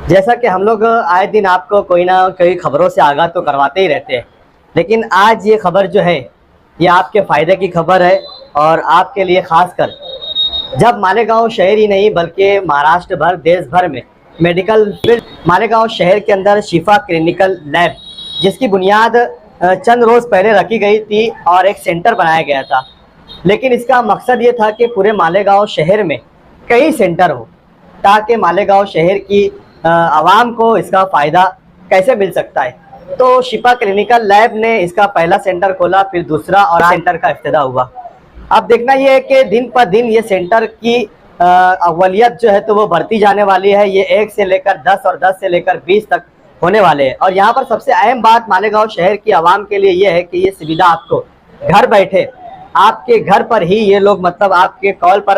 जैसा कि हम लोग आए दिन आपको कोई ना कोई खबरों से आगाह तो करवाते ही रहते हैं, लेकिन आज ये खबर जो है ये आपके फ़ायदे की खबर है और आपके लिए ख़ासकर जब मालेगांव शहर ही नहीं बल्कि महाराष्ट्र भर देश भर में मेडिकल फील्ड मालेगांव शहर के अंदर शिफा क्लिनिकल लैब जिसकी बुनियाद चंद रोज़ पहले रखी गई थी और एक सेंटर बनाया गया था, लेकिन इसका मकसद ये था कि पूरे मालेगांव शहर में कई सेंटर हो ताकि मालेगांव शहर की आवाम को इसका फ़ायदा कैसे मिल सकता है। तो शिफा क्लिनिकल लैब ने इसका पहला सेंटर खोला, फिर दूसरा और सेंटर का इफ्तिताह हुआ। अब देखना ये है कि दिन पर दिन ये सेंटर की अव्वलियत जो है तो वो बढ़ती जाने वाली है। ये 1 से लेकर 10 और 10 से लेकर 20 तक होने वाले हैं। और यहाँ पर सबसे अहम बात मालेगांव शहर की आवाम के लिए ये है कि ये सुविधा आपको घर बैठे आपके घर पर ही ये लोग मतलब आपके कॉल पर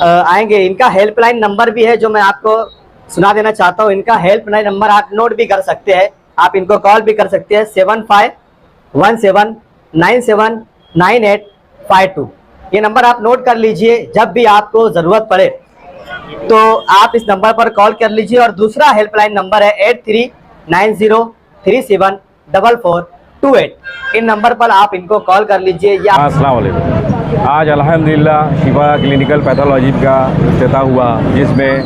आएंगे। इनका हेल्पलाइन नंबर भी है जो मैं आपको सुना देना चाहता हूँ। इनका हेल्पलाइन नंबर आप नोट भी कर सकते हैं, आप इनको कॉल भी कर सकते हैं 7517979852। ये नंबर आप नोट कर लीजिए, जब भी आपको ज़रूरत पड़े तो आप इस नंबर पर कॉल कर लीजिए। और दूसरा हेल्पलाइन नंबर है 8390374428। इन नंबर पर आप इनको कॉल कर लीजिए। या अस्सलाम वालेकुम। आज अल्हम्दुलिल्लाह शिफा क्लिनिकल पैथोलॉजी का इफ्तिताह हुआ, जिसमें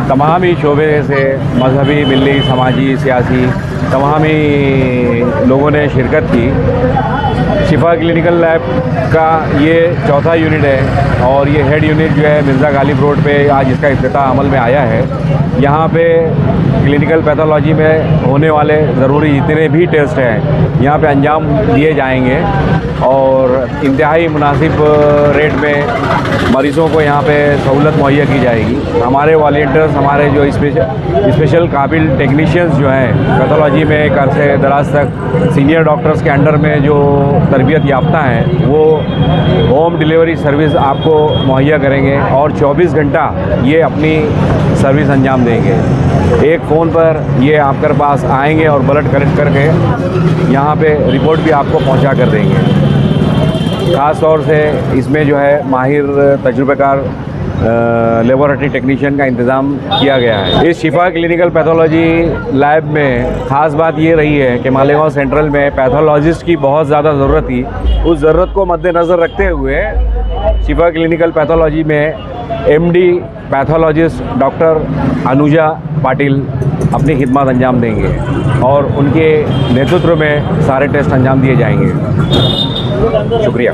तमाम ही शोबे से मजहबी, मिली, समाजी, सियासी तमाम ही लोगों ने शिरकत की। शिफा क्लिनिकल लैब का ये चौथा यूनिट है और ये हेड यूनिट जो है मिर्ज़ा गालिब रोड पे आज इसका इफ्तिताह अमल में आया है। यहाँ पे क्लिनिकल पैथोलॉजी में होने वाले ज़रूरी जितने भी टेस्ट हैं यहाँ पे अंजाम दिए जाएंगे और इंतहाई मुनासिब रेट में मरीज़ों को यहाँ पे सहूलत मुहैया की जाएगी। हमारे वॉलंटियर्स, हमारे जो स्पेशल काबिल टेक्नीशियंस जो हैं पैथोलॉजी में एक अरसे दराज तक सीनियर डॉक्टर्स के अंडर में जो तरबियत याफ्ता हैं, वो होम डिलीवरी सर्विस आपको मुहैया करेंगे और 24 घंटा ये अपनी सर्विस अंजाम देंगे। एक फ़ोन पर ये आपके पास आएंगे और ब्लड कलेक्ट करके यहाँ पे रिपोर्ट भी आपको पहुँचा कर देंगे। ख़ास तौर से इसमें जो है माहिर तजुर्बेकार लेबोरेटरी टेक्नीशियन का इंतज़ाम किया गया है। इस शिफा क्लिनिकल पैथोलॉजी लैब में ख़ास बात ये रही है कि मालेगांव सेंट्रल में पैथोलॉजिस्ट की बहुत ज़्यादा ज़रूरत थी। उस ज़रूरत को मद्देनज़र रखते हुए शिफा क्लिनिकल पैथोलॉजी में MD pathologist doctor Anuja Patil अपनी खिदमत अंजाम देंगे और उनके नेतृत्व में सारे टेस्ट अंजाम दिए जाएंगे। शुक्रिया।